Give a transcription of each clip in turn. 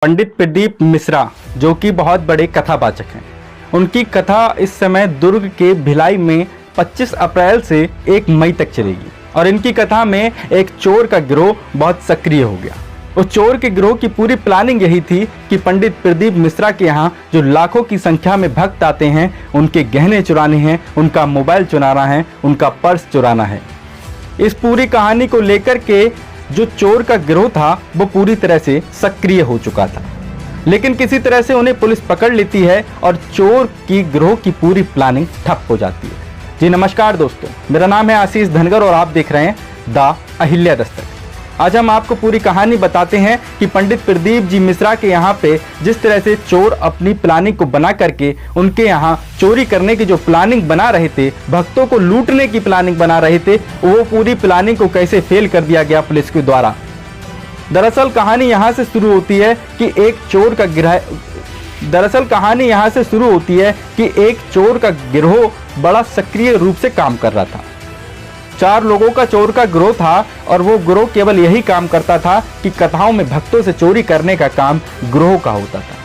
पंडित प्रदीप मिश्रा जो कि बहुत बड़े कथावाचक हैं, उनकी कथा इस समय दुर्ग के भिलाई में 25 अप्रैल से 1 मई तक चलेगी और इनकी कथा में एक चोर का गिरोह बहुत सक्रिय हो गया। उस चोर के गिरोह की पूरी प्लानिंग यही थी कि पंडित प्रदीप मिश्रा के यहाँ जो लाखों की संख्या में भक्त आते हैं, उनके गहने चुराने हैं, उनका मोबाइल चुराना है, उनका पर्स चुराना है। इस पूरी कहानी को लेकर के जो चोर का गिरोह था वो पूरी तरह से सक्रिय हो चुका था, लेकिन किसी तरह से उन्हें पुलिस पकड़ लेती है और चोर की गिरोह की पूरी प्लानिंग ठप हो जाती है। जी नमस्कार दोस्तों, मेरा नाम है आशीष धनगर और आप देख रहे हैं द अहिल्या दस्तक। आज हम आपको पूरी कहानी बताते हैं कि पंडित प्रदीप जी मिश्रा के यहाँ पे जिस तरह से चोर अपनी प्लानिंग को बना करके उनके यहाँ चोरी करने की जो प्लानिंग बना रहे थे, भक्तों को लूटने की प्लानिंग बना रहे थे, वो पूरी प्लानिंग को कैसे फेल कर दिया गया पुलिस के द्वारा। दरअसल कहानी यहाँ से शुरू होती है कि एक चोर का गिरोह बड़ा सक्रिय रूप से काम कर रहा था। 4 लोगों का चोर का गिरोह था और वो गिरोह केवल यही काम करता था कि कथाओं में भक्तों से चोरी करने का काम गिरोह का होता था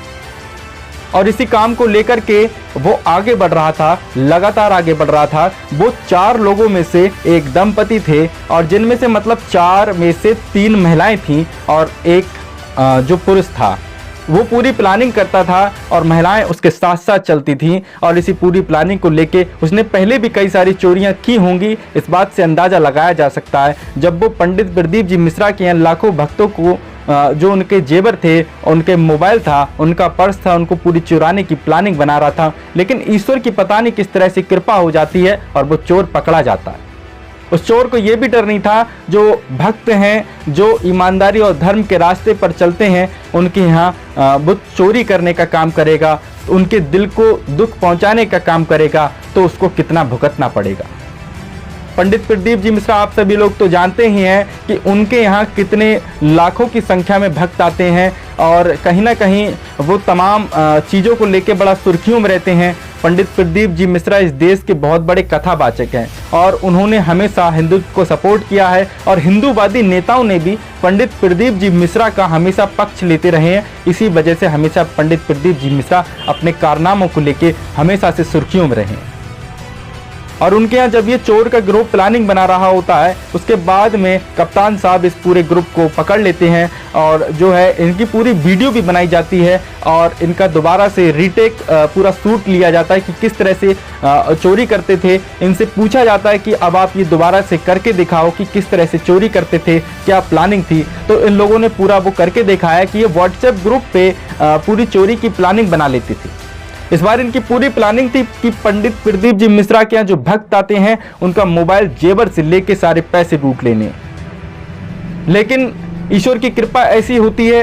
और इसी काम को लेकर के वो आगे बढ़ रहा था, लगातार आगे बढ़ रहा था। वो 4 लोगों में से एक दंपति थे और जिनमें से मतलब 4 में से 3 महिलाएं थीं और एक जो पुरुष था। वो पूरी प्लानिंग करता था और महिलाएं उसके साथ साथ चलती थीं और इसी पूरी प्लानिंग को लेके उसने पहले भी कई सारी चोरियां की होंगी। इस बात से अंदाज़ा लगाया जा सकता है जब वो पंडित प्रदीप जी मिश्रा के यहाँ लाखों भक्तों को जो उनके जेवर थे, उनके मोबाइल था, उनका पर्स था, उनको पूरी चुराने की प्लानिंग बना रहा था। लेकिन ईश्वर की पता नहीं किस तरह से कृपा हो जाती है और वो चोर पकड़ा जाता है। उस चोर को ये भी डर नहीं था जो भक्त हैं, जो ईमानदारी और धर्म के रास्ते पर चलते हैं, उनके यहाँ वो चोरी करने का काम करेगा, उनके दिल को दुख पहुंचाने का काम करेगा तो उसको कितना भुगतना पड़ेगा। पंडित प्रदीप जी मिश्रा आप सभी लोग तो जानते ही हैं कि उनके यहाँ कितने लाखों की संख्या में भक्त आते हैं और कहीं ना कहीं वो तमाम चीज़ों को लेके बड़ा सुर्खियों में रहते हैं। पंडित प्रदीप जी मिश्रा इस देश के बहुत बड़े कथावाचक हैं और उन्होंने हमेशा हिंदुत्व को सपोर्ट किया है और हिंदूवादी नेताओं ने भी पंडित प्रदीप जी मिश्रा का हमेशा पक्ष लेते रहे हैं। इसी वजह से हमेशा पंडित प्रदीप जी मिश्रा अपने कारनामों को लेके हमेशा से सुर्खियों में रहे हैं। और उनके यहाँ जब ये चोर का ग्रुप प्लानिंग बना रहा होता है, उसके बाद में कप्तान साहब इस पूरे ग्रुप को पकड़ लेते हैं और जो है इनकी पूरी वीडियो भी बनाई जाती है और इनका दोबारा से रीटेक पूरा शूट लिया जाता है कि किस तरह से चोरी करते थे। इनसे पूछा जाता है कि अब आप ये दोबारा से करके दिखाओ कि किस तरह से चोरी करते थे, क्या प्लानिंग थी। तो इन लोगों ने पूरा वो करके दिखाया कि ये व्हाट्सएप ग्रुप पे पूरी चोरी की प्लानिंग बना लेती थी। इस बार इनकी पूरी प्लानिंग थी कि पंडित प्रदीप जी मिश्रा के यहाँ जो भक्त आते हैं उनका मोबाइल जेवर से लेके सारे पैसे लूट लेने। लेकिन ईश्वर की कृपा ऐसी होती है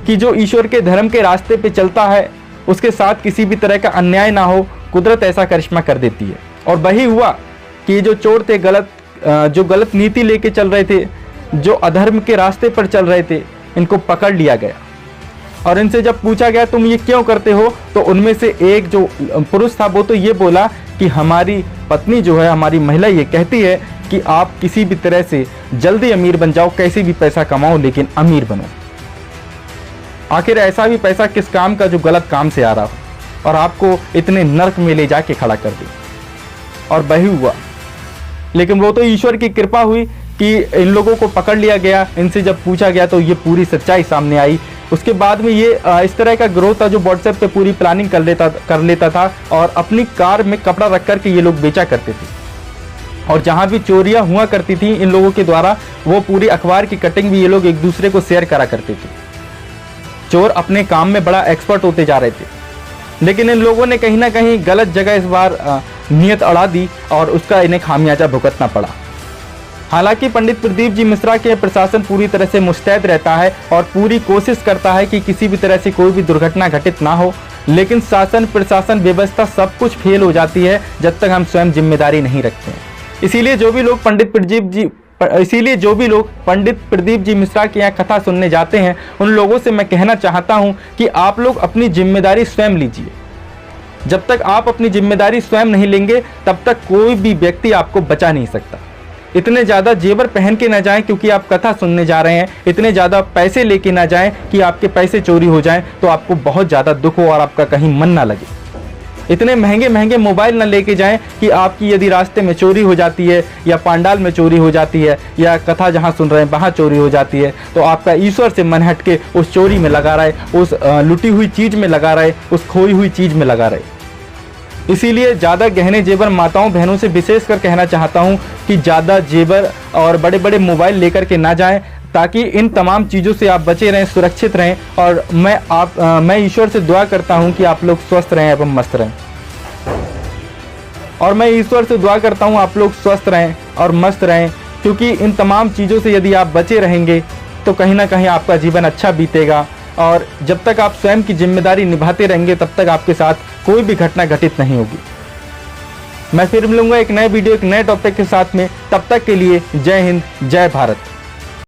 कि जो ईश्वर के धर्म के रास्ते पे चलता है उसके साथ किसी भी तरह का अन्याय ना हो, कुदरत ऐसा करिश्मा कर देती है। और वही हुआ कि जो चोर थे, जो गलत नीति लेके चल रहे थे, जो अधर्म के रास्ते पर चल रहे थे, इनको पकड़ लिया गया। और इनसे जब पूछा गया तुम ये क्यों करते हो, तो उनमें से एक जो पुरुष था वो तो ये बोला कि हमारी पत्नी जो है, हमारी महिला ये कहती है कि आप किसी भी तरह से जल्दी अमीर बन जाओ, कैसे भी पैसा कमाओ लेकिन अमीर बनो। आखिर ऐसा भी पैसा किस काम का जो गलत काम से आ रहा हो और आपको इतने नर्क में ले जाके खड़ा कर दे। और वही हुआ। लेकिन वो तो ईश्वर की कृपा हुई कि इन लोगों को पकड़ लिया गया। इनसे जब पूछा गया तो ये पूरी सच्चाई सामने आई। उसके बाद में ये इस तरह का गिरोह था जो व्हाट्सएप पे पूरी प्लानिंग कर लेता था और अपनी कार में कपड़ा रख कर के ये लोग बेचा करते थे। और जहाँ भी चोरियाँ हुआ करती थी इन लोगों के द्वारा, वो पूरी अखबार की कटिंग भी ये लोग एक दूसरे को शेयर करा करते थे। चोर अपने काम में बड़ा एक्सपर्ट होते जा रहे थे, लेकिन इन लोगों ने कहीं ना कहीं गलत जगह इस बार नीयत अड़ा दी और उसका इन्हें खामियाजा भुगतना पड़ा। हालांकि पंडित प्रदीप जी मिश्रा के प्रशासन पूरी तरह से मुस्तैद रहता है और पूरी कोशिश करता है कि किसी भी तरह से कोई भी दुर्घटना घटित ना हो, लेकिन शासन, प्रशासन, व्यवस्था सब कुछ फेल हो जाती है जब तक हम स्वयं जिम्मेदारी नहीं रखते हैं। इसीलिए जो भी लोग पंडित प्रदीप जी मिश्रा के यहाँ कथा सुनने जाते हैं, उन लोगों से मैं कहना चाहता हूँ कि आप लोग अपनी जिम्मेदारी स्वयं लीजिए। जब तक आप अपनी जिम्मेदारी स्वयं नहीं लेंगे तब तक कोई भी व्यक्ति आपको बचा नहीं सकता। इतने ज़्यादा जेवर पहन के ना जाएं क्योंकि आप कथा सुनने जा रहे हैं, इतने ज़्यादा पैसे लेके ना जाएं कि आपके पैसे चोरी हो जाएं तो आपको बहुत ज़्यादा दुख हो और आपका कहीं मन ना लगे। इतने महंगे महंगे मोबाइल ना लेके जाएं कि आपकी यदि रास्ते में चोरी हो जाती है या पंडाल में चोरी हो जाती है या कथा जहां सुन रहे हैं वहां चोरी हो जाती है तो आपका ईश्वर से मन हट के उस चोरी में लगा रहे, उस लुटी हुई चीज़ में लगा रहे, उस खोई हुई चीज़ में लगा रहे। इसीलिए ज़्यादा गहने जेवर माताओं बहनों से विशेष कर कहना चाहता हूँ कि ज़्यादा जेवर और बड़े बड़े मोबाइल लेकर के ना जाएं, ताकि इन तमाम चीज़ों से आप बचे रहें, सुरक्षित रहें। और मैं ईश्वर से दुआ करता हूं कि आप लोग स्वस्थ रहें एवं मस्त रहें। और मैं ईश्वर से दुआ करता हूं आप लोग स्वस्थ रहें और मस्त रहें, क्योंकि इन तमाम चीज़ों से यदि आप बचे रहेंगे तो कहीं ना कहीं आपका जीवन अच्छा बीतेगा। और जब तक आप स्वयं की जिम्मेदारी निभाते रहेंगे तब तक आपके साथ कोई भी घटना घटित नहीं होगी। मैं फिर मिलूंगा एक नए वीडियो, एक नए टॉपिक के साथ में। तब तक के लिए जय हिंद, जय भारत।